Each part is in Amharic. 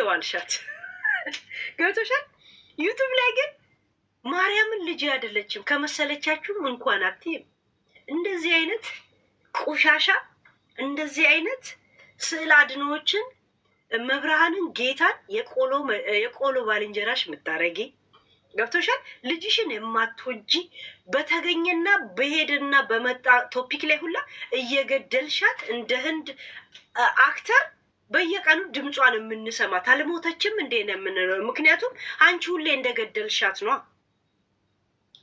ዋልሻት ገብቶሻል። ዩቱብ ላይ ግን ማርያምን ልጅ አይደለችም ከመሰለቻችሁም እንኳን አትይም። እንደዚህ አይነት ቆሻሻ እንደዚህ አይነት ስዕል አድኖዎችን መብርሃንን ጌታን የቆሎ ባልንጀራሽ የምታረጊ ገብቶሻል። ልጅሽን የማትወጂ በተገኘና በሄድና በመጣ ቶፒክ ላይ ሁላ እየገደልሻት እንደ ህንድ አክተር በየቀኑ ድምጿን የምንሰማት አልሞተችም እንዴ ነው የምንለው። ምክንያቱም አንቺ ሁሌ እንደገደልሻት ነው።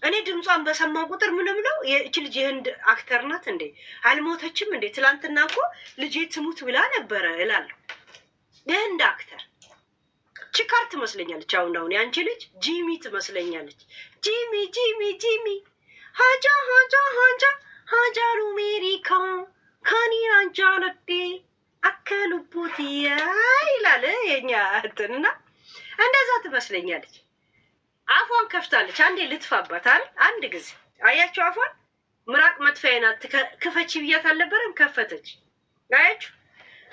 እኔ ድምጿን በሰማው ቁጥር ምንም ነው ይህች ልጅ የህንድ አክተር ናት እንዴ? አልሞተችም እንዴ? ትላንትና እኮ ልጄ ትሙት ብላ ነበረ እላለሁ። የህንድ አክተር ችካር ትመስለኛለች። አሁን የአንቺ ልጅ ጂሚ ትመስለኛለች። ጂሚ ሀጃ ሀጃሩ ሜሪካ ካኒን አንጃለዴ አከሉቡት ይላል የኛ እንትና እንደዛ ትመስለኛለች። አፏን ከፍታለች። አንዴ ልትፋባት አይደል? አንድ ጊዜ አያችሁ፣ አፏን ምራቅ መጥፊያ ናት። ክፈቺ ብያት አልነበረም? ከፈተች። አያችሁ፣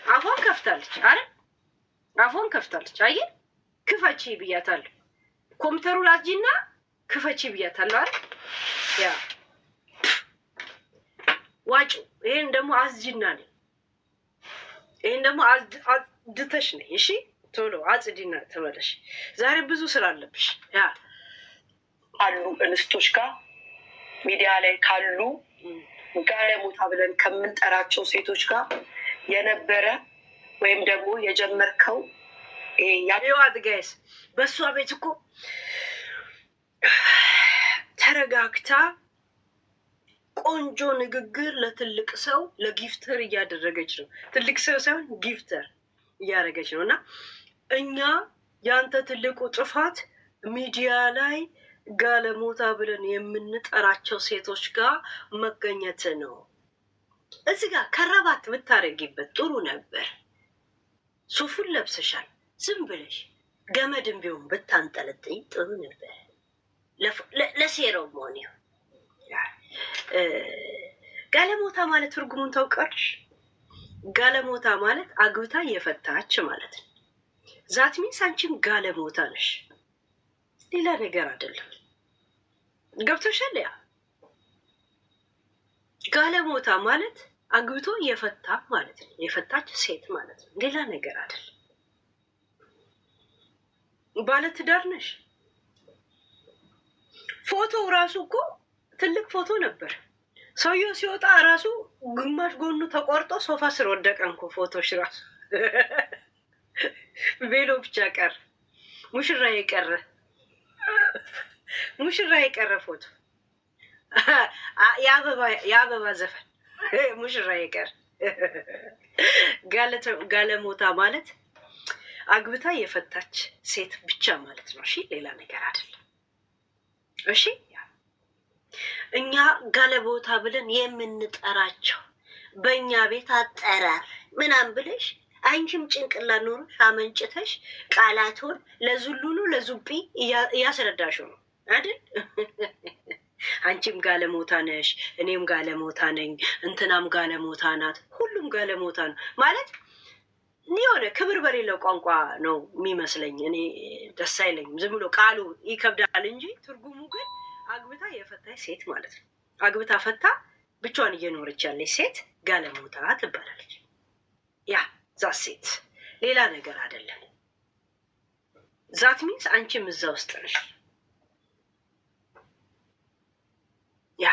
አፏን ከፍታለች አይደል? አፏን ከፍታለች። አየ፣ ክፈቺ ብያታለሁ። ኮምፒውተሩ ላጂና ክፈቺ ብያታለሁ አይደል? ያ ዋጩ። ይሄን ደግሞ አዝጂና ነኝ። ይሄን ደግሞ አድተሽ ነኝ። እሺ ቶሎ አጽዲና ተመለሽ። ዛሬ ብዙ ስራ አለብሽ። ያ አሉ እንስቶች ጋር ሚዲያ ላይ ካሉ ጋለሞታ ብለን ከምንጠራቸው ሴቶች ጋር የነበረ ወይም ደግሞ የጀመርከው ያዋት ጋይስ በሷ ቤት እኮ ተረጋግታ ቆንጆ ንግግር ለትልቅ ሰው ለጊፍተር እያደረገች ነው። ትልቅ ሰው ሳይሆን ጊፍተር እያደረገች ነው። እና እኛ ያንተ ትልቁ ጥፋት ሚዲያ ላይ ጋለሞታ ብለን የምንጠራቸው ሴቶች ጋር መገኘት ነው። እዚህ ጋር ከረባት ብታረጊበት ጥሩ ነበር። ሱፉን ለብሰሻል። ዝም ብለሽ ገመድን ቢሆን ብታንጠለጥኝ ጥሩ ነበር። ለሴረው መሆን ይሁን። ጋለሞታ ማለት ትርጉሙን ታውቃለሽ? ጋለሞታ ማለት አግብታ የፈታች ማለት ነው። ዛት ሚንስ አንቺም ጋለሞታ ነሽ፣ ሌላ ነገር አይደለም። ገብቶሻል? ያ ጋለሞታ ማለት አግብቶ የፈታ ማለት ነው። የፈታች ሴት ማለት ነው፣ ሌላ ነገር አይደለም። ባለትዳር ነሽ። ፎቶው ራሱ እኮ ትልቅ ፎቶ ነበር። ሰውየው ሲወጣ ራሱ ግማሽ ጎኑ ተቆርጦ ሶፋ ስር ወደቀ እንኮ ፎቶሽ ራሱ ቬሎ ብቻ ቀረ። ሙሽራ የቀረ ፎቶ የአበባ ዘፈን ሙሽራ የቀረ። ጋለሞታ ማለት አግብታ የፈታች ሴት ብቻ ማለት ነው። እሺ ሌላ ነገር አይደለም። እሺ እኛ ጋለሞታ ብለን የምንጠራቸው በእኛ ቤት አጠራር ምናምን ብለሽ አንቺም ጭንቅላት ኖሮሽ አመንጭተሽ ቃላቶን ለዙሉኑ ለዙቢ እያስረዳሽው ነው አይደል? አንቺም ጋለሞታ ነሽ፣ እኔም ጋለሞታ ነኝ፣ እንትናም ጋለሞታ ናት፣ ሁሉም ጋለሞታ ነው ማለት የሆነ ክብር በሌለው ቋንቋ ነው የሚመስለኝ። እኔ ደስ አይለኝም። ዝም ብሎ ቃሉ ይከብዳል እንጂ ትርጉሙ ግን አግብታ የፈታች ሴት ማለት ነው። አግብታ ፈታ ብቻዋን እየኖረች ያለች ሴት ጋለሞታ ትባላለች። ያ ዛት ሴት ሌላ ነገር አይደለም። ዛት ሚንስ አንቺም እዛ ውስጥ ነሽ። ያ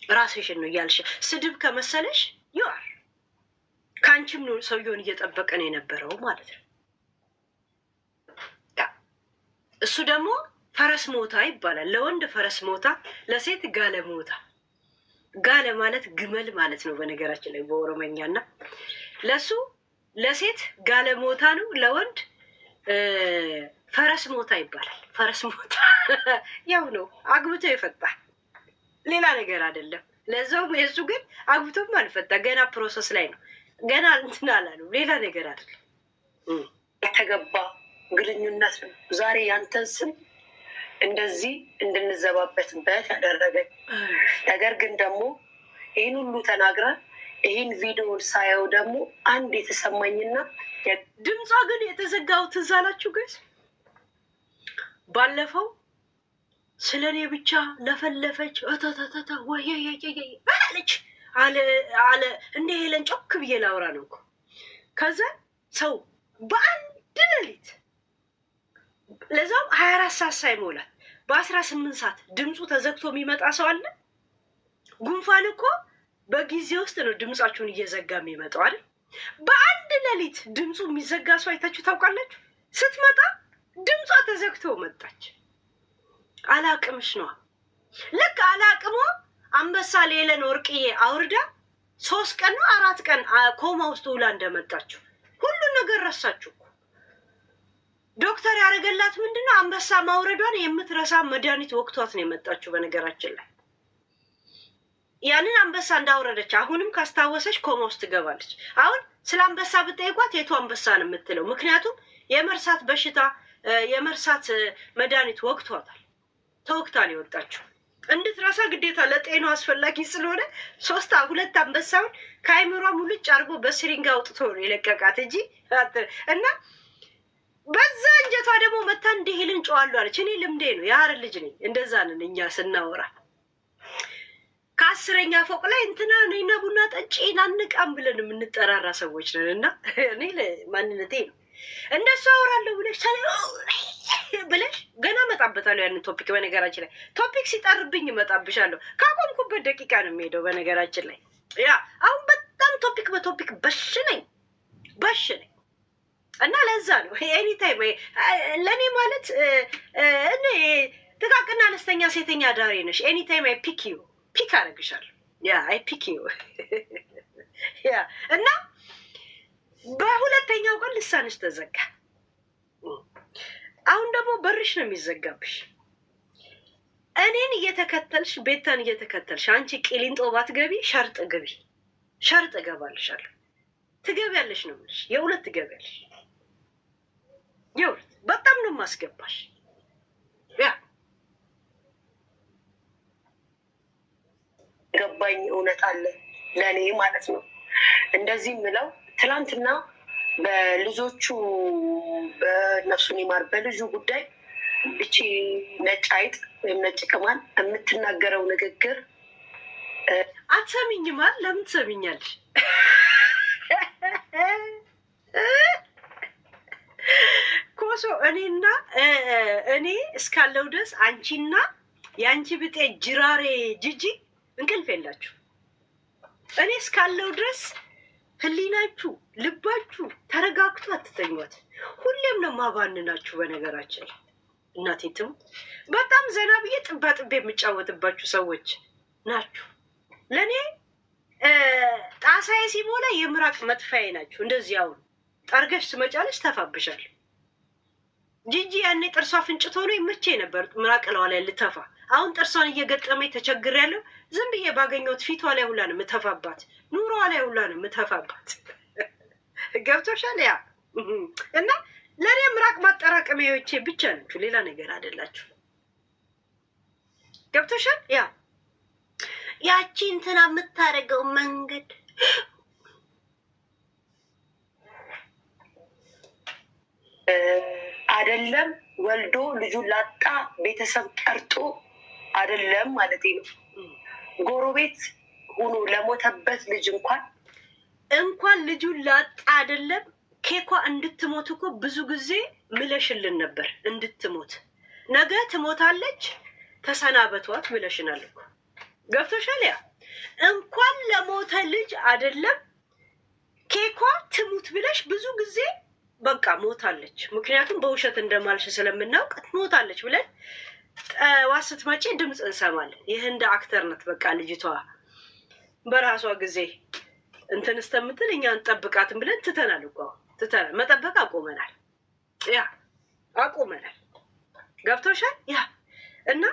ራስሽን ነው እያልሽ ስድብ ከመሰለሽ ይዋር ከአንቺም ነው ሰውየውን እየጠበቀ ነው የነበረው ማለት ነው። እሱ ደግሞ ፈረስ ሞታ ይባላል። ለወንድ ፈረስ ሞታ፣ ለሴት ጋለ ሞታ። ጋለ ማለት ግመል ማለት ነው በነገራችን ላይ በኦሮመኛ እና ለሱ ለሴት ጋለ ሞታ ነው፣ ለወንድ ፈረስ ሞታ ይባላል። ፈረስ ሞታ ያው ነው አግብቶ የፈታ ሌላ ነገር አይደለም። ለዛውም የሱ ግን አግብቶም አልፈታ ገና ፕሮሰስ ላይ ነው። ገና እንትን አላሉ ሌላ ነገር አይደለም። የተገባ ግንኙነት ነው ዛሬ ያንተን ስም እንደዚህ እንድንዘባበትበት ያደረገኝ። ነገር ግን ደግሞ ይህን ሁሉ ተናግረ ይህን ቪዲዮን ሳየው ደግሞ አንድ የተሰማኝና ድምጿ ግን የተዘጋው ትዝ አላችሁ ገስ ባለፈው ስለ እኔ ብቻ ለፈለፈች እተተተተ ወየየየየለች አለ እንደ ሄለን ጮክ ብዬ ላውራ ነው እኮ። ከዛ ሰው በአንድ ሌሊት ለዛም 24 ሰዓት ሳይሞላል በ18 ሰዓት ድምፁ ተዘግቶ የሚመጣ ሰው አለ። ጉንፋን እኮ በጊዜ ውስጥ ነው ድምጻችሁን እየዘጋ የሚመጣው አይደል? በአንድ ሌሊት ድምፁ የሚዘጋ ሰው አይታችሁ ታውቃላችሁ? ስትመጣ ድምጿ ተዘግቶ መጣች። አላቅምሽ ነዋ። ልክ አላቅሞ አንበሳ ሌለን ወርቅዬ አውርዳ 3 ቀን ነው 4 ቀን ኮማ ውስጥ ውላ እንደመጣችሁ ሁሉን ነገር ረሳችሁ እኮ። ዶክተር ያደረገላት ምንድነው? አንበሳ ማውረዷን የምትረሳ መድኃኒት ወቅቷት ነው የመጣችሁ። በነገራችን ላይ ያንን አንበሳ እንዳወረደች አሁንም ካስታወሰች ኮማ ውስጥ ትገባለች። አሁን ስለ አንበሳ ብጠይቋት የቱ አንበሳ ነው የምትለው? ምክንያቱም የመርሳት በሽታ የመርሳት መድኃኒት ወቅቷታል። ተወቅታ ነው የወጣችው። እንድትረሳ ግዴታ ለጤናው አስፈላጊ ስለሆነ 2 አንበሳውን ከአይምሯ ሙልጭ አድርጎ በስሪንጋ አውጥቶ ነው የለቀቃት እንጂ እና በዛ እንጀቷ ደግሞ መታ እንዲህ ይልን ጨዋሉ አለች። እኔ ልምዴ ነው የሀረር ልጅ ነኝ። እንደዛ ነን እኛ ስናወራ። ከ10ኛ ፎቅ ላይ እንትና ነይና ቡና ጠጪ ናንቃም ብለን የምንጠራራ ሰዎች ነን። እና እኔ ማንነቴ ነው እንደሱ አወራለሁ ብለሽ ገና እመጣበታለሁ ያንን ቶፒክ። በነገራችን ላይ ቶፒክ ሲጠርብኝ እመጣብሻለሁ። ካቆምኩበት ደቂቃ ነው የሚሄደው። በነገራችን ላይ ያ አሁን በጣም ቶፒክ በቶፒክ በሽ ነኝ እና ለዛ ነው ኤኒታይም ለእኔ ማለት እኔ ጥቃቅና አነስተኛ ሴተኛ ዳሬ ነሽ። ኤኒታይም አይ ፒክ ዩ ፒክ አደርግሻለሁ። ያ አይ ፒክ ዩ ያ እና በሁለተኛው ቀን ልሳንሽ ተዘጋ። አሁን ደግሞ በርሽ ነው የሚዘጋብሽ። እኔን እየተከተልሽ ቤታን እየተከተልሽ አንቺ ቂሊንጦ ባትገቢ ሸርጥ ግቢ። ሸርጥ እገባልሻለሁ። ትገቢያለሽ ነው የምልሽ። የእውነት ትገቢያለሽ። የእውነት በጣም ነው የማስገባሽ። ያ ገባኝ። እውነት አለ ለእኔ ማለት ነው። እንደዚህ ምለው ትላንትና በልጆቹ በነፍሱን ይማር በልጁ ጉዳይ እቺ ነጭ አይጥ ወይም ነጭ ቅማል የምትናገረው ንግግር አትሰሚኝማል። ለምን ትሰሚኛለሽ? ኮሶ እኔ እስካለው ድረስ አንቺና የአንቺ ብጤ ጅራሬ ጂጂ እንቅልፍ የላችሁ። እኔ እስካለው ድረስ ህሊናችሁ ልባችሁ ተረጋግቶ አትተኟት። ሁሌም ነው ማባንናችሁ። በነገራችን እናቴ ትሙት በጣም ዘና ብዬ ጥባጥቤ የምጫወትባችሁ ሰዎች ናችሁ። ለእኔ ጣሳዬ ሲሞላ የምራቅ መጥፋዬ ናችሁ። እንደዚህ አሁን ጠርገሽ ትመጫለች ተፋብሻል። ጂጂ ያኔ ጥርሷ ፍንጭት ሆኖ ይመቼ ነበር ምራቅ ለዋ ላይ ልተፋ። አሁን ጥርሷን እየገጠመኝ ተቸግሬያለሁ። ዝም ብዬ ባገኘሁት ፊቷ ላይ ሁላ ነው የምተፋባት። ኑሮዋ ላይ ሁላ ነው የምተፋባት። ገብቶሻል? ያ እና ለእኔ ምራቅ ማጠራቀሚያዎቼ ብቻ ናችሁ፣ ሌላ ነገር አይደላችሁ። ገብቶሻል? ያ ያቺ እንትና የምታደርገው መንገድ አይደለም ወልዶ ልጁን ላጣ ቤተሰብ ቀርጦ አይደለም ማለት ነው። ጎረቤት ሆኖ ለሞተበት ልጅ እንኳን ልጁን ላጣ አይደለም ኬኳ እንድትሞት እኮ ብዙ ጊዜ ምለሽልን ነበር። እንድትሞት ነገ ትሞታለች ተሰናበቷት ብለሽናል እኮ። ገብቶሻል? ያ እንኳን ለሞተ ልጅ አይደለም ኬኳ ትሙት ብለሽ ብዙ ጊዜ በቃ ሞታለች፣ ምክንያቱም በውሸት እንደማልሽ ስለምናውቅ ሞታለች ብለን ጠዋት ስትመጪ ድምፅ እንሰማለን። የህንድ አክተር ናት በቃ ልጅቷ በራሷ ጊዜ እንትን እስተምትል እኛ እንጠብቃትን ብለን ትተናል እኮ። ትተናል፣ መጠበቅ አቁመናል። ያ አቁመናል። ገብቶሻል? ያ እና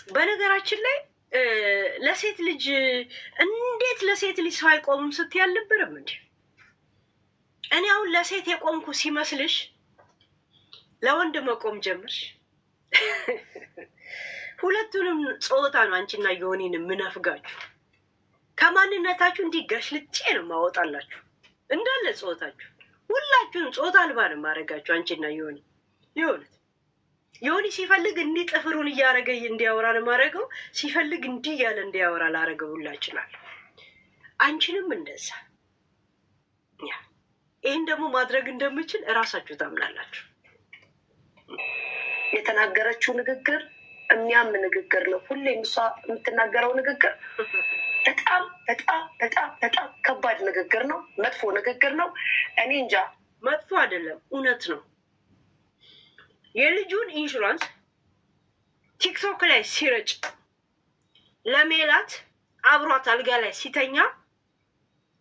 በነገራችን ላይ ለሴት ልጅ እንዴት ለሴት ልጅ ሰው አይቆሙም ስትይ አልነበረም እንዴ? እኔ አሁን ለሴት የቆምኩ ሲመስልሽ ለወንድ መቆም ጀምርሽ። ሁለቱንም ጾታ ነው አንቺና ዮኒን የምነፍጋችሁ። ከማንነታችሁ እንዲህ ገሽልጬ ነው ማወጣላችሁ እንዳለ ጾታችሁ ሁላችሁን ጾታ አልባ ነው ማድረጋችሁ። አንቺና ዮኒ ሲፈልግ እንዲህ ጥፍሩን እያረገ እንዲያወራ ነው ማድረገው፣ ሲፈልግ እንዲህ እያለ እንዲያወራ ላረገው ሁላ ይችላል። አንቺንም እንደዛ። ይህን ደግሞ ማድረግ እንደምችል እራሳችሁ ታምናላችሁ። የተናገረችው ንግግር የሚያም ንግግር ነው። ሁሌም እሷ የምትናገረው ንግግር በጣም በጣም በጣም በጣም ከባድ ንግግር ነው። መጥፎ ንግግር ነው። እኔ እንጃ። መጥፎ አይደለም፣ እውነት ነው። የልጁን ኢንሹራንስ ቲክቶክ ላይ ሲረጭ ለሜላት አብሯት አልጋ ላይ ሲተኛ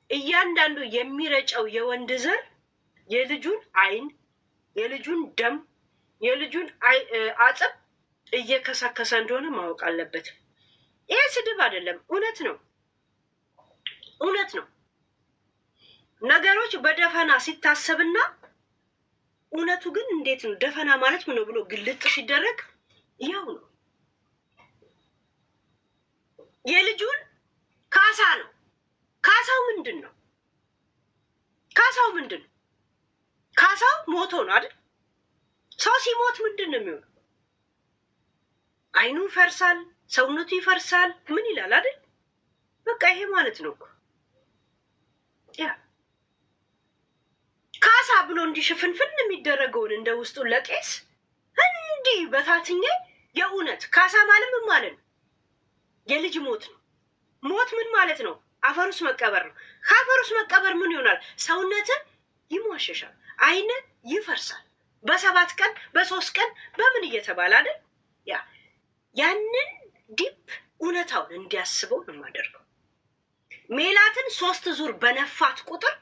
እያንዳንዱ የሚረጨው የወንድ ዘር የልጁን አይን፣ የልጁን ደም፣ የልጁን አጽም እየከሰከሰ እንደሆነ ማወቅ አለበት። ይሄ ስድብ አይደለም፣ እውነት ነው። እውነት ነው። ነገሮች በደፈና ሲታሰብና እውነቱ ግን እንዴት ነው? ደፈና ማለት ምን ነው ብሎ ግልጥ ሲደረግ ያው ነው። የልጁን ካሳ ነው። ካሳው ምንድን ነው? ካሳው ምንድን ነው? ካሳው ሞቶ ነው አይደል? ሰው ሲሞት ምንድን ነው የሚሆነው? አይኑ ይፈርሳል፣ ሰውነቱ ይፈርሳል። ምን ይላል አይደል? በቃ ይሄ ማለት ነው እኮ ያ ካሳ ብሎ እንዲሽፍንፍን የሚደረገውን እንደ ውስጡ ለቄስ እንዲህ በታትኜ የእውነት ካሳ ማለት ምን ማለት ነው? የልጅ ሞት ነው። ሞት ምን ማለት ነው? አፈር ውስጥ መቀበር ነው። ከአፈር ውስጥ መቀበር ምን ይሆናል? ሰውነትን ይሟሸሻል፣ አይን ይፈርሳል። በ7 ቀን በ3 ቀን በምን እየተባለ አይደል? ያንን ዲፕ እውነታውን እንዲያስበው ነው የማደርገው። ሜላትን 3 ዙር በነፋት ቁጥር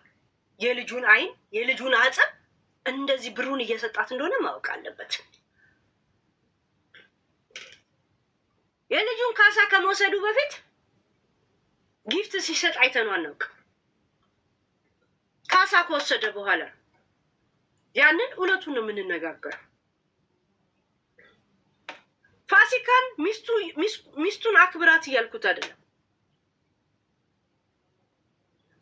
የልጁን አይን የልጁን አጽም እንደዚህ ብሩን እየሰጣት እንደሆነ ማወቅ አለበት። የልጁን ካሳ ከመውሰዱ በፊት ጊፍት ሲሰጥ አይተነው አናውቅም። ካሳ ከወሰደ በኋላ ያንን እውነቱን ነው የምንነጋገረው። ፋሲካን ሚስቱን አክብራት እያልኩት አይደለም።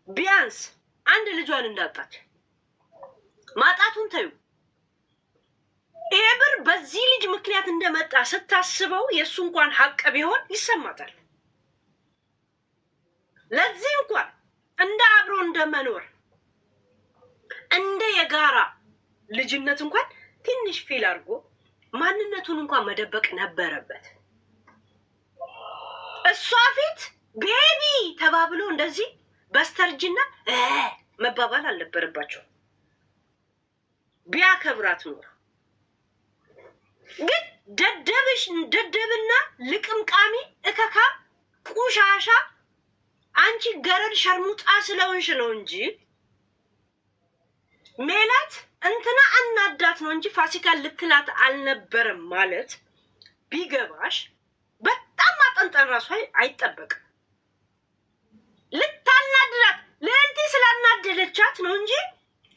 ቢያንስ አንድ ልጇን እንዳጣች ማጣቱን ተዩ። ይሄ ብር በዚህ ልጅ ምክንያት እንደመጣ ስታስበው የእሱ እንኳን ሀቅ ቢሆን ይሰማታል። ለዚህ እንኳን እንደ አብሮ እንደመኖር እንደ የጋራ ልጅነት እንኳን ትንሽ ፊል አድርጎ ማንነቱን እንኳን መደበቅ ነበረበት። እሷ ፊት ቤቢ ተባብሎ እንደዚህ በስተርጅና መባባል አልነበረባቸው። ቢያከብራት ኖር ግን ደደብና ልቅምቃሚ እከካ ቁሻሻ አንቺ ገረድ ሸርሙጣ ስለሆንሽ ነው እንጂ ሜላት እንትና አናዳት ነው እንጂ ፋሲካን ልትላት አልነበረም ማለት ቢገባሽ በጣም ማጠንጠን ራሱ አይጠበቅም። ልታናድዳት ለእንቲ ስላናደደቻት ነው እንጂ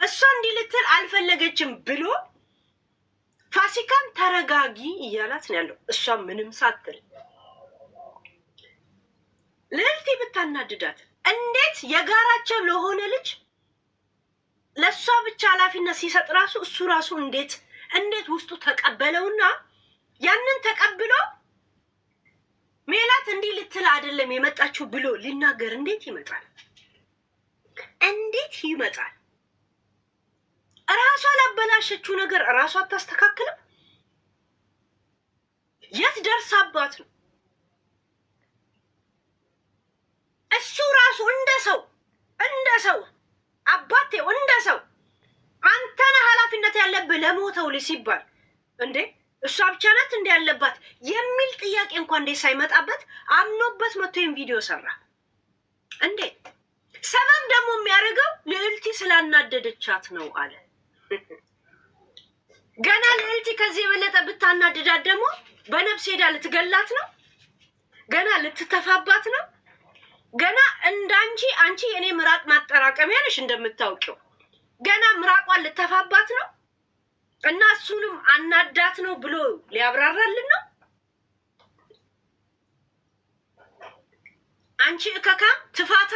እሷ እንዲህ ልትል አልፈለገችም ብሎ ፋሲካን ተረጋጊ እያላት ነው ያለው። እሷ ምንም ሳትል ለእንቲ ብታናድዳት እንዴት የጋራቸው ለሆነ ልጅ ለእሷ ብቻ ኃላፊነት ሲሰጥ ራሱ እሱ ራሱ እንዴት ውስጡ ተቀበለውና ያንን ተቀብሎ ሜላት እንዲህ ልትል አይደለም የመጣችው ብሎ ሊናገር እንዴት ይመጣል? እንዴት ይመጣል? ራሷ ላበላሸችው ነገር ራሷ አታስተካክልም። የት ደርሳባት ነው? እሱ ራሱ እንደ ሰው አባቴው እንደ ሰው አንተ ነህ ኃላፊነት ያለብህ ለሞተው ልጅ ሲባል እንዴ እሷ ብቻ ናት እንደ ያለባት የሚል ጥያቄ እንኳን እንዴት ሳይመጣበት አምኖበት መጥቶ ይሄን ቪዲዮ ሰራ እንዴ? ሰበብ ደግሞ የሚያደርገው ልዕልቲ ስላናደደቻት ነው አለ። ገና ልዕልቲ ከዚህ የበለጠ ብታናደዳት ደግሞ በነፍስ ሄዳ ልትገላት ነው። ገና ልትተፋባት ነው። ገና እንዳንቺ አንቺ የኔ ምራቅ ማጠራቀሚያ ነሽ እንደምታውቂው ገና ምራቋን ልተፋባት ነው እና እሱንም አናዳት ነው ብሎ ሊያብራራልን ነው። አንቺ እከካ ትፋታ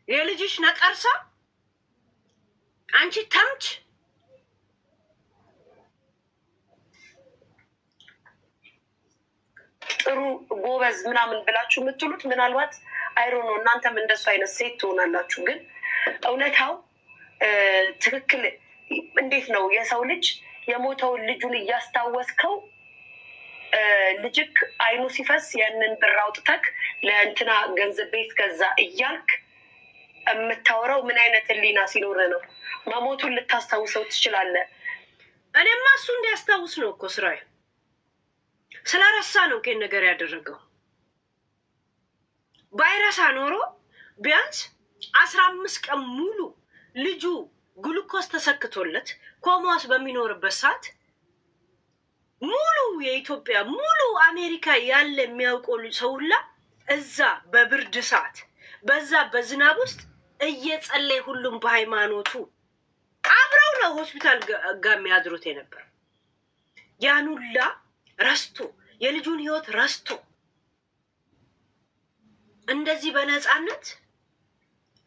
የልጅሽ ነቀርሳ አንቺ ተምች ጥሩ ጎበዝ ምናምን ብላችሁ የምትሉት ምናልባት አይሮ ነው። እናንተም እንደሱ አይነት ሴት ትሆናላችሁ። ግን እውነታው ትክክል እንዴት ነው? የሰው ልጅ የሞተውን ልጁን እያስታወስከው ልጅክ አይኑ ሲፈስ ያንን ብር አውጥተክ ለእንትና ገንዘብ ቤት ገዛ እያልክ የምታወራው ምን አይነት ህሊና ሲኖር ነው? መሞቱን ልታስታውሰው ትችላለህ። እኔማ እሱ እንዲያስታውስ ነው እኮ ስራዬ። ስለረሳ ነው ከን ነገር ያደረገው። ባይረሳ ኖሮ ቢያንስ 15 ቀን ሙሉ ልጁ ግሉኮስ ተሰክቶለት ኮማስ በሚኖርበት ሰዓት ሙሉ የኢትዮጵያ ሙሉ አሜሪካ ያለ የሚያውቀው ሰው ሁላ እዛ በብርድ ሰዓት በዛ በዝናብ ውስጥ እየጸለየ ሁሉም በሃይማኖቱ አብረው ነው ሆስፒታል ጋር የሚያድሩት የነበር። ያን ሁላ ረስቶ የልጁን ህይወት ረስቶ እንደዚህ በነፃነት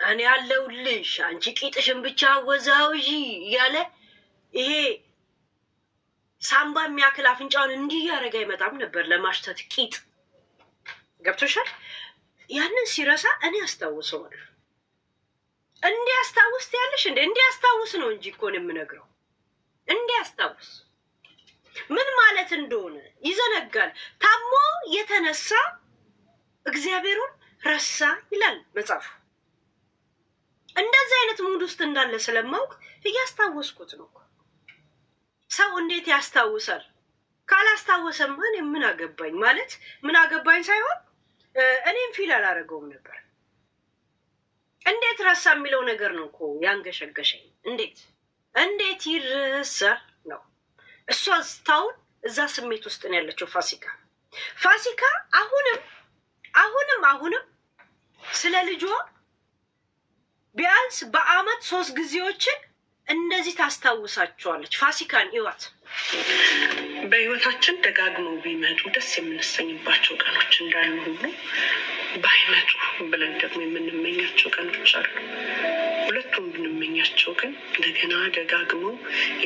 እኔ ያለሁልሽ አንቺ ቂጥሽን ብቻ ወዛውዢ እያለ ይሄ ሳምባ የሚያክል አፍንጫውን እንዲህ ያደረገ አይመጣም ነበር ለማሽተት ቂጥ። ገብቶሻል? ያንን ሲረሳ እኔ አስታውሰዋለሁ። እንዲያስታውስ ያለሽ እንዲያስታውስ ነው እንጂ እኮ ነው የምነግረው። እንዲያስታውስ ምን ማለት እንደሆነ ይዘነጋል። ታሞ የተነሳ እግዚአብሔሩን ረሳ ይላል መጽሐፉ። እንደዚህ አይነት ሙድ ውስጥ እንዳለ ስለማውቅ እያስታወስኩት ነው። ሰው እንዴት ያስታውሳል? ካላስታወሰማ እኔ ምን አገባኝ ማለት ምን አገባኝ ሳይሆን እኔም ፊል አላደረገውም ነበር። እንዴት ረሳ የሚለው ነገር ነው እኮ ያንገሸገሸኝ። እንዴት ይረሳ ነው። እሷ ስታውን እዛ ስሜት ውስጥ ነው ያለችው። ፋሲካ አሁንም ስለ ልጇ ቢያንስ በአመት 3 ጊዜዎችን እንደዚህ ታስታውሳቸዋለች። ፋሲካን ህይወት በህይወታችን ደጋግመው ቢመጡ ደስ የምንሰኝባቸው ቀኖች እንዳሉ ሁሉ ባይመጡ ብለን ደግሞ የምንመኛቸው ቀኖች አሉ። ሁለቱም ብንመኛቸው ግን እንደገና ደጋግመው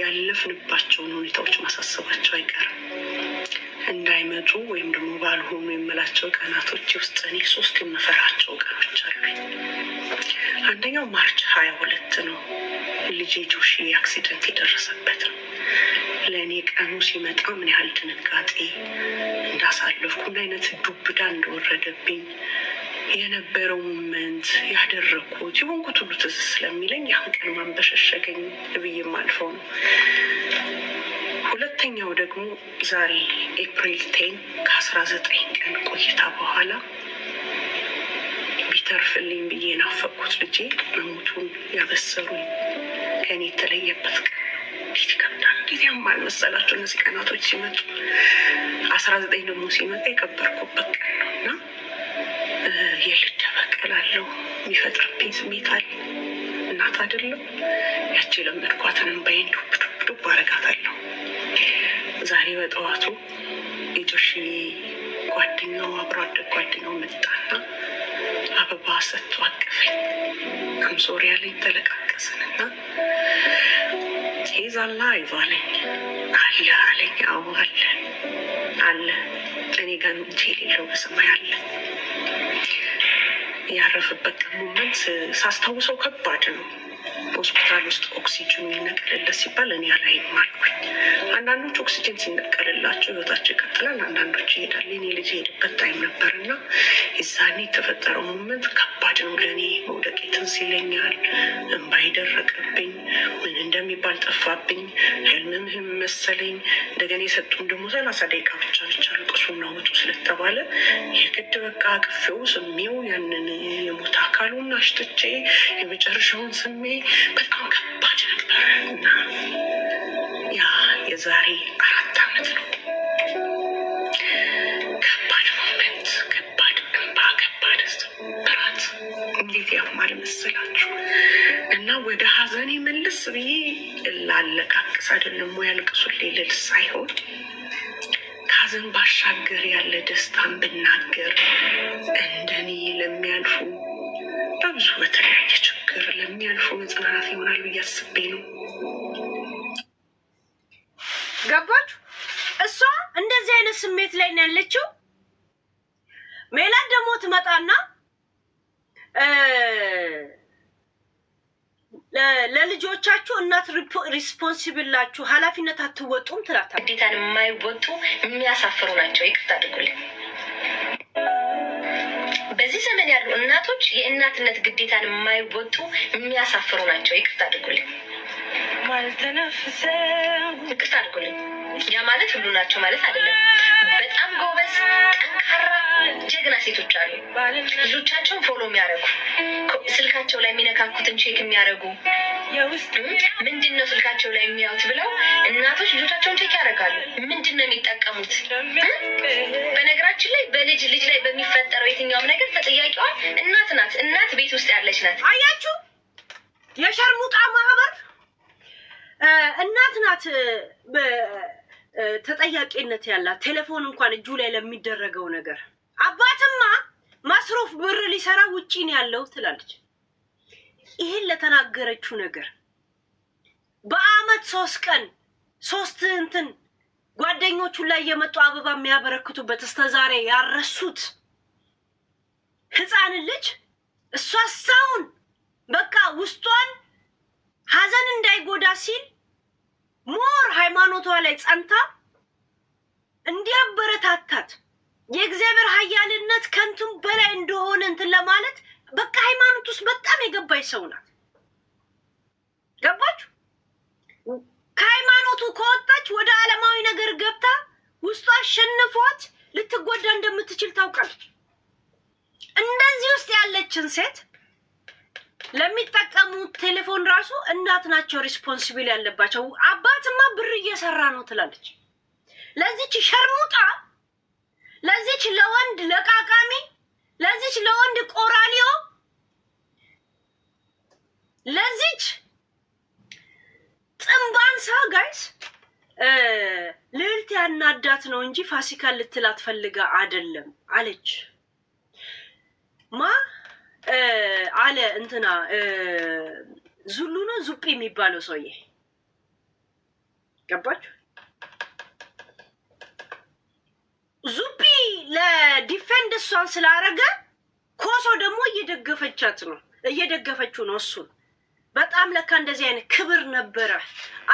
ያለፍንባቸውን ሁኔታዎች ማሳሰባቸው አይቀርም። እንዳይመጡ ወይም ደግሞ ባልሆኑ የምላቸው ቀናቶች ውስጥ እኔ 3 የምፈራቸው ቀኖች አሉ። አንደኛው ማርች 22 ነው። ልጄ ጆሺ አክሲደንት የደረሰበት ነው። ለእኔ ቀኑ ሲመጣ ምን ያህል ድንጋጤ እንዳሳለፍኩ ምን አይነት ዱብዳ እንደወረደብኝ የነበረው ሞመንት ያደረግኩት የሆንኩት ሁሉ ትዝ ስለሚለኝ ያን ቀን ማንበሸሸገኝ ብዬ የማልፈው ነው። ሁለተኛው ደግሞ ዛሬ ኤፕሪል 10 ከ19 ቀን ቆይታ በኋላ ቢተርፍልኝ ብዬ ናፈቅኩት ልጄ መሞቱን ያበሰሩኝ ከኔ የተለየበት ቀን እንዴት ይከብዳል! እንዴት ያማል መሰላቸው እነዚህ ቀናቶች ሲመጡ። 19 ደግሞ ሲመጣ የቀበርኩበት ቀን ነው እና የልጅ በቀላለው የሚፈጥርብኝ ስሜት አለ። እናት አይደለም ያቺ የለመድኳትንም በይን ዱብ አረጋታለሁ። ዛሬ በጠዋቱ የጆሺ ጓደኛው አብሮ አደግ ጓደኛው መጣና አበባ ሰጥቶ አቀፈኝ። አምሶሪ ያለኝ ተለቃቀስንና ይዛላ ይዟለኝ አለ አለኝ። አዎ አለ እኔ ጋር እንጂ የሌለው በሰማይ አለ። ያረፈበት ሞመንት ሳስታውሰው ከባድ ነው። ሆስፒታል ውስጥ ኦክሲጅኑ ይነቀልለት ሲባል እኔ አላይም አልኩኝ። አንዳንዶች ኦክሲጅን ሲነቀልላቸው ህይወታቸው ይቀጥላል፣ አንዳንዶች ይሄዳል። የኔ ልጅ ሄድበት ታይም ነበር እና የዛኔ የተፈጠረው ሞመንት ከባድ ነው ለእኔ። መውደቄ ትዝ ይለኛል። እንባይ ደረቀብኝ። ምን እንደሚባል ጠፋብኝ። ህልም መሰለኝ። እንደገና የሰጡን ደግሞ 30 ደቂቃ ብቻ አልቅሱና ውጡ ስለተባለ የግድ በቃ አቅፌው ስሜው ያንን የሞት አካሉን አሽትቼ የመጨረሻውን ስሜ በጣም ከባድ ነበር እና ያ የዛሬ 4 ዓመት ነው። ከባድ ሞመንት፣ ከባድ እንባ፣ ከባድ ስብራት እንዴት ያማል መሰላችሁ። እና ወደ ሀዘኔ መልስ ብዬ ላለቃቅስ አይደለም ወይ ያልቅሱልኝ ልል ሳይሆን ከሀዘን ባሻገር ያለ ደስታን ብናገር እንደኔ ለሚያልፉ በብዙ በተለያየ ችግር ለሚያልፉ መጽናናት ይሆናል ብዬ አስቤ ነው። ገባችሁ? እሷ እንደዚህ አይነት ስሜት ላይ ነው ያለችው። ሜላት ደግሞ ትመጣና ለልጆቻችሁ እናት ሪስፖንሲብላችሁ ኃላፊነት አትወጡም ትላታለች። ግዴታን የማይወጡ የሚያሳፍሩ ናቸው። ይቅርታ አድርጉልኝ። በዚህ ዘመን ያሉ እናቶች የእናትነት ግዴታን የማይወጡ የሚያሳፍሩ ናቸው። ይቅርታ አድርጉልኝ። ይቅርታ አድርጉልኝ። ያ ማለት ሁሉ ናቸው ማለት አይደለም። በጣም ጎበዝ፣ ጠንካራ፣ ጀግና ሴቶች አሉ። ልጆቻቸውን ፎሎ የሚያደርጉ ስልካቸው ላይ የሚነካኩትን ቼክ የሚያደርጉ ምንድን ነው ስልካቸው ላይ የሚያዩት ብለው እናቶች ልጆቻቸውን ቼክ ያደርጋሉ። ምንድን ነው የሚጠቀሙት? በነገራችን ላይ በልጅ ላይ በሚፈጠረው የትኛውም ነገር ተጠያቂዋ እናት ናት። እናት ቤት ውስጥ ያለች ናት። አያችሁ፣ የሸርሙጣ ማህበር እናት ናት ተጠያቂነት ያላት። ቴሌፎን እንኳን እጁ ላይ ለሚደረገው ነገር አባትማ ማስሮፍ ብር ሊሰራ ውጪ ነው ያለው ትላለች። ይሄን ለተናገረችው ነገር በአመት 3 ቀን 3 እንትን ጓደኞቹ ላይ የመጡ አበባ የሚያበረክቱበት እስከዛሬ ያረሱት ህፃን ልጅ እሷ ሳውን በቃ ውስጧን ሀዘን እንዳይጎዳ ሲል ሞር ሃይማኖቷ ላይ ጸንታ እንዲያበረታታት የእግዚአብሔር ኃያልነት ከንቱም በላይ እንደሆነ እንትን ለማለት በቃ ሃይማኖት ውስጥ በጣም የገባች ሰው ናት። ገባችሁ? ከሃይማኖቱ ከወጣች ወደ ዓለማዊ ነገር ገብታ ውስጧ አሸንፏት ልትጎዳ እንደምትችል ታውቃለች። እንደዚህ ውስጥ ያለችን ሴት ለሚጠቀሙት ቴሌፎን ራሱ እናት ናቸው ሪስፖንሲብል ያለባቸው። አባትማ ብር እየሰራ ነው ትላለች። ለዚች ሸርሙጣ፣ ለዚች ለወንድ ለቃቃሚ፣ ለዚች ለወንድ ቆራሊዮ፣ ለዚች ጥንባንሳ ጋይስ ልዕልት ያናዳት ነው እንጂ ፋሲካን ልትላት ፈልጋ አይደለም አለች። አለ እንትና ዙሉ ነው ዙጲ የሚባለው ሰውዬ። ገባችሁ? ዙጲ ለዲፌንድ እሷን ስላረገ ኮሶ ደግሞ እየደገፈችው ነው እሱን። በጣም ለካ እንደዚህ አይነት ክብር ነበረ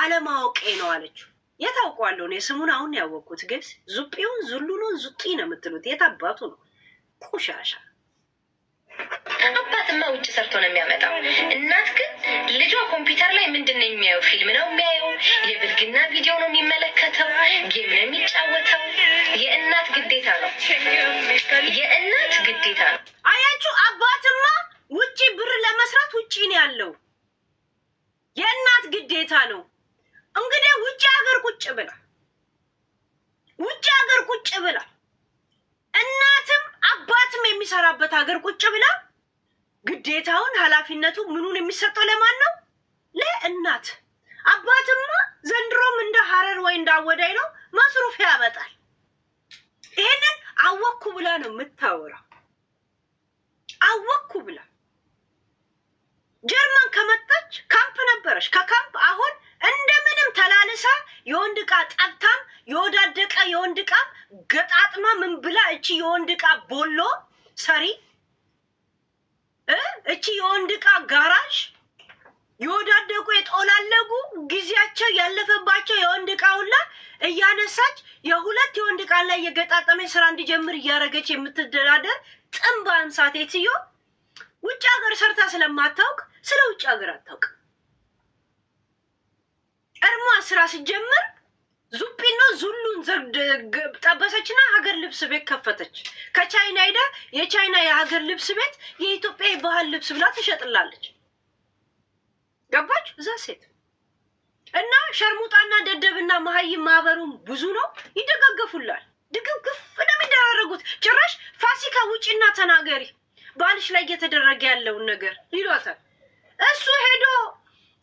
አለማወቄ ነው አለችው። የታውቀዋለሁ ነው የስሙን አሁን ያወቅኩት። ግብስ ዙጲውን ዙሉ ነው ዙጢ ነው የምትሉት? የታባቱ ነው ቁሻሻ። አባትማ ውጭ ሰርቶ ነው የሚያመጣው። እናት ግን ልጇ ኮምፒውተር ላይ ምንድን ነው የሚያየው? ፊልም ነው የሚያየው፣ የብልግና ቪዲዮ ነው የሚመለከተው፣ ጌም ነው የሚጫወተው። የእናት ግዴታ ነው፣ የእናት ግዴታ ነው። አያችሁ፣ አባትማ ውጪ ብር ለመስራት ውጪ ነው ያለው። የእናት ግዴታ ነው። እንግዲህ ውጪ ሀገር ቁጭ ብላ እናትም አባትም የሚሰራበት ሀገር ቁጭ ብላ ግዴታውን ኃላፊነቱ ምኑን የሚሰጠው ለማን ነው? ለእናት። አባትማ ዘንድሮም እንደ ሀረር ወይ እንዳወዳይ ነው ማስሩፍ ያመጣል። ይሄንን አወኩ ብላ ነው የምታወራው። አወኩ ብላ ጀርመን ከመጣች ካምፕ ነበረች። ከካምፕ አሁን እንደምንም ተላልሳ የወንድ ዕቃ ጠብታም የወዳደቀ የወንድ ዕቃ ገጣጥማ ምን ብላ እቺ የወንድ ዕቃ ቦሎ ሰሪ እቺ የወንድ ዕቃ ጋራዥ የወዳደቁ የጦላለጉ ጊዜያቸው ያለፈባቸው የወንድ ዕቃ ሁላ እያነሳች የሁለት የወንድ ዕቃ ላይ የገጣጠመች ስራ እንዲጀምር እያደረገች የምትደራደር ጥንብ አንሳት የትዮ ውጭ ሀገር ሰርታ ስለማታውቅ ስለ ውጭ ሀገር አታውቅ። እርሟ ስራ ሲጀምር ዙጲና ዙሉን ጠበሰችና ሀገር ልብስ ቤት ከፈተች። ከቻይና ሄዳ የቻይና የሀገር ልብስ ቤት የኢትዮጵያ የባህል ልብስ ብላ ትሸጥላለች። ገባች? እዛ ሴት እና ሸርሙጣና ደደብና መሀይም ማህበሩን ብዙ ነው፣ ይደጋገፉላል። ድግግፍ ነው የሚደራረጉት። ጭራሽ ፋሲካ ውጪና ተናገሪ ባልሽ ላይ እየተደረገ ያለውን ነገር ይሏታል። እሱ ሄዶ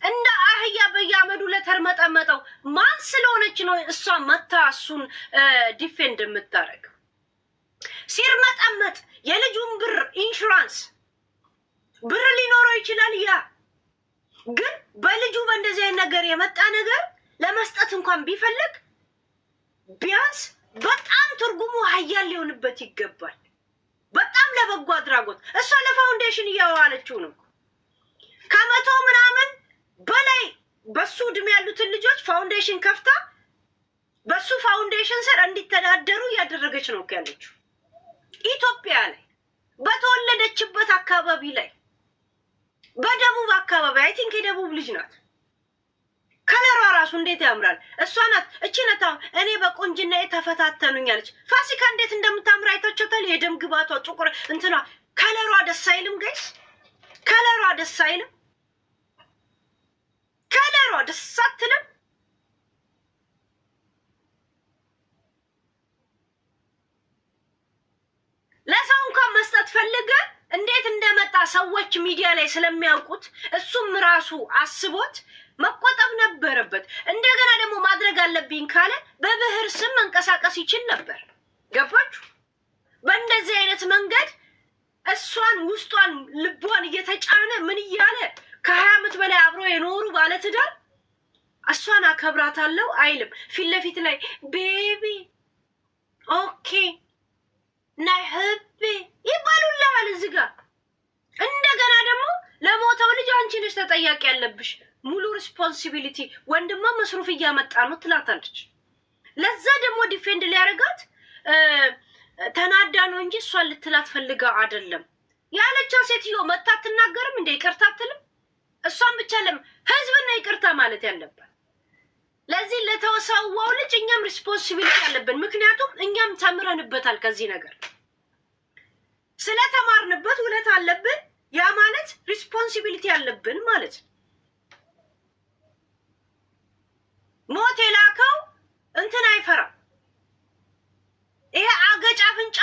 እንደ አህያ በየአመዱ ለተርመጠመጠው ማን ስለሆነች ነው እሷ መታ እሱን ዲፌንድ የምታረግ? ሲርመጠመጥ የልጁን ብር ኢንሹራንስ ብር ሊኖረው ይችላል። ያ ግን በልጁ በእንደዚህ አይነት ነገር የመጣ ነገር ለመስጠት እንኳን ቢፈልግ ቢያንስ በጣም ትርጉሙ ሀያል ሊሆንበት ይገባል። በጣም ለበጎ አድራጎት እሷ ለፋውንዴሽን እያዋለችው ነው። ከመቶ ምናምን በላይ በሱ እድሜ ያሉትን ልጆች ፋውንዴሽን ከፍታ በሱ ፋውንዴሽን ስር እንዲተዳደሩ እያደረገች ነው ያለችው። ኢትዮጵያ ላይ በተወለደችበት አካባቢ ላይ በደቡብ አካባቢ አይ ቲንክ የደቡብ ልጅ ናት። ከለሯ ራሱ እንዴት ያምራል! እሷ ናት እቺ ነታ እኔ በቆንጅና ተፈታተኑኛለች። ፋሲካ እንዴት እንደምታምር አይታችኋታል? የደም ግባቷ ጥቁር እንትና ከለሯ ደስ አይልም ጋይስ? ከለሯ ደስ አይልም? ከለሯ ደስ አትልም? ለሰው እንኳን መስጠት ፈልገ እንዴት እንደመጣ ሰዎች ሚዲያ ላይ ስለሚያውቁት እሱም ራሱ አስቦት መቆጠብ ነበረበት። እንደገና ደግሞ ማድረግ አለብኝ ካለ በብሔር ስም መንቀሳቀስ ይችል ነበር። ገባችሁ? በእንደዚህ አይነት መንገድ እሷን ውስጧን ልቧን እየተጫነ ምን እያለ ከ20 ዓመት በላይ አብሮ የኖሩ ባለትዳር እሷን አከብራታለሁ አይልም። ፊት ለፊት ላይ ቤቢ ኦኬ ናይ ህቤ ይባሉልሃል እዚህ ጋር። እንደገና ደግሞ ለሞተው ልጅ አንቺ ነሽ ተጠያቂ ያለብሽ፣ ሙሉ ሪስፖንሲቢሊቲ ወንድማ መስሩፍ እያመጣ ነው ትላታለች። ለዛ ደግሞ ዲፌንድ ሊያደርጋት ተናዳ ነው እንጂ እሷን ልትላት ፈልጋ አይደለም ያለቻ ሴትዮ መታ አትናገርም እንደ ይቅርታ አትልም። እሷን ብቻ ህዝብና ይቅርታ ማለት ያለባት። ለዚህ ለተወሰዋው ልጅ እኛም ሪስፖንሲቢሊቲ ያለብን፣ ምክንያቱም እኛም ተምረንበታል። ከዚህ ነገር ስለተማርንበት ውለት አለብን። ያ ማለት ሪስፖንሲቢሊቲ ያለብን ማለት ሞት የላከው እንትን አይፈራም። ይሄ አገጭ አፍንጫ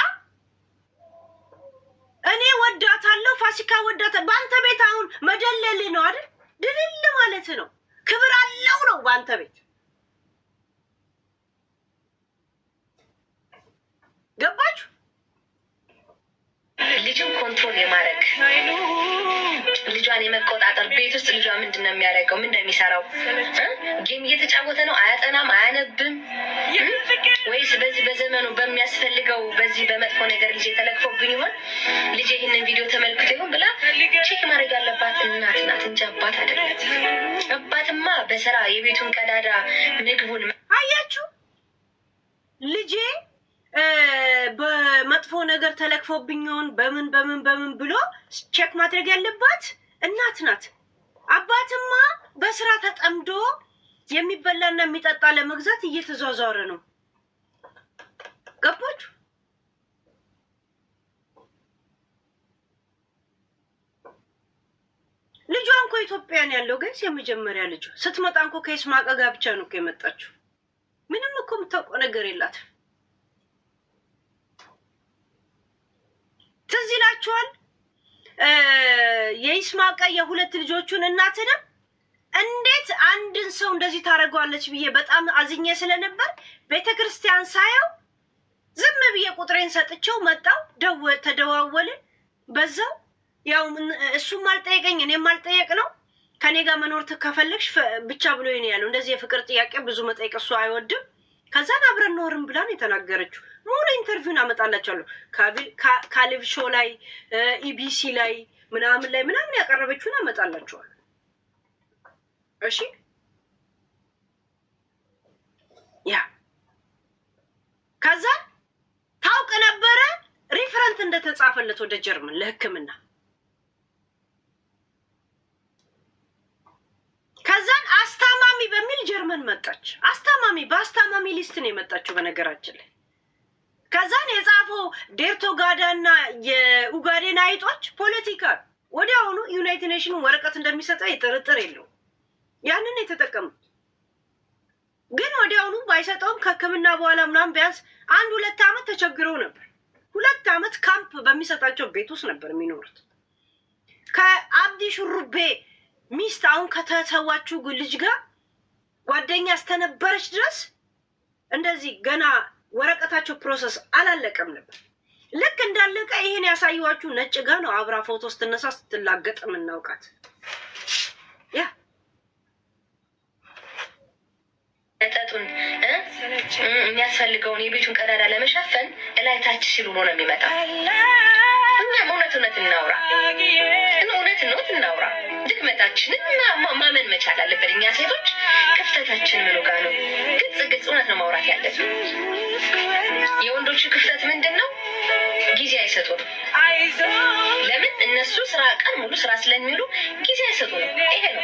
እኔ ወዳታለሁ ፋሲካ ወዳታ በአንተ ቤት አሁን መደለል ነው አይደል? ድልል ማለት ነው። ክብር አለው ነው በአንተ ቤት። ገባችሁ? ልጅን ኮንትሮል የማድረግ ልጇን የመቆጣጠር ቤት ውስጥ ልጇ ምንድን ነው የሚያደርገው? ምን እንደሚሰራው ጌም እየተጫወተ ነው? አያጠናም? አያነብም? ወይስ በዚህ በዘመኑ በሚያስፈልገው በዚህ በመጥፎ ነገር ልጅ ተለክፎብኝ ይሆን? ልጅ ይህንን ቪዲዮ ተመልክቶ ይሆን ብላ ቼክ ማድረግ ያለባት እናት ናት እንጂ አባት አይደለም። አባትማ በስራ የቤቱን ቀዳዳ ምግቡን አያችሁ። ልጄ በመጥፎ ነገር ተለክፎብኝ ይሆን በምን ብሎ ቼክ ማድረግ ያለባት እናት ናት። አባትማ በስራ ተጠምዶ የሚበላና የሚጠጣ ለመግዛት እየተዟዟረ ነው። ገባችሁ? ልጇ እንኳ ኢትዮጵያን ያለው ግን የመጀመሪያ ልጇ ስትመጣ እንኳ ከይስማዕቀ ጋር ብቻ ነው የመጣችው። ምንም እኮ የምታውቀው ነገር የላትም። ትዝ ይላችኋል የይስማዕቀ የሁለት ልጆቹን እናትንም እንዴት አንድን ሰው እንደዚህ ታደርገዋለች ብዬ በጣም አዝኜ ስለነበር ቤተክርስቲያን ሳየው ዝም ብዬ ቁጥሬን ሰጥቼው መጣው። ተደዋወልን። በዛው ያው እሱም አልጠየቀኝ እኔም አልጠየቅ ነው። ከኔ ጋር መኖር ከፈለግሽ ብቻ ብሎ ይሄን ያለው እንደዚህ የፍቅር ጥያቄ ብዙ መጠየቅ እሱ አይወድም። ከዛን አብረን ኖርም ብላ ነው የተናገረችው። ሙሉ ኢንተርቪውን አመጣላችኋለሁ። ካሊቭ ሾው ላይ ኢቢሲ ላይ ምናምን ያቀረበችውን አመጣላችኋለሁ። እሺ ያ ከዛ ታውቅ ነበረ ሪፈረንት እንደተጻፈለት ወደ ጀርመን ለሕክምና። ከዛን አስታማሚ በሚል ጀርመን መጣች። በአስታማሚ ሊስት ነው የመጣችው በነገራችን ላይ። ከዛን የጻፈው ዴርቶ ጋዳና የኡጋዴን አይጦች ፖለቲካ ወዲያውኑ ዩናይትድ ኔሽን ወረቀት እንደሚሰጠው ጥርጥር የለው። ያንን የተጠቀሙት ግን ወዲያውኑ ባይሰጠውም ከሕክምና በኋላ ምናምን ቢያንስ 1-2 ዓመት ተቸግረው ነበር። 2 ዓመት ካምፕ በሚሰጣቸው ቤት ውስጥ ነበር የሚኖሩት። ከአብዲ ሹሩቤ ሚስት አሁን ከተሰዋችው ልጅ ጋር ጓደኛ አስተነበረች ድረስ እንደዚህ ገና ወረቀታቸው ፕሮሰስ አላለቀም ነበር። ልክ እንዳለቀ ይሄን ያሳየኋችሁ ነጭ ጋ ነው አብራ ፎቶ ስትነሳ ስትላገጥ የምናውቃት። ያ እጠጡን የሚያስፈልገውን የቤቱን ቀዳዳ ለመሸፈን እላይታች ሲሉ ነው የሚመጣው። እኛም እውነት እናውራ፣ እውነት እናውራ። ድክመታችንን ማመን መቻል አለብን። እኛ ሴቶች ክፍተታችን ምኑ ጋር ነው? ግልጽ እውነት ነው ማውራት ያለብን። የወንዶቹ ክፍተት ምንድን ነው? ጊዜ አይሰጡም። ለምን? እነሱ ስራ ቀን ሙሉ ስራ ስለሚውሉ ጊዜ አይሰጡም። ይሄ ነው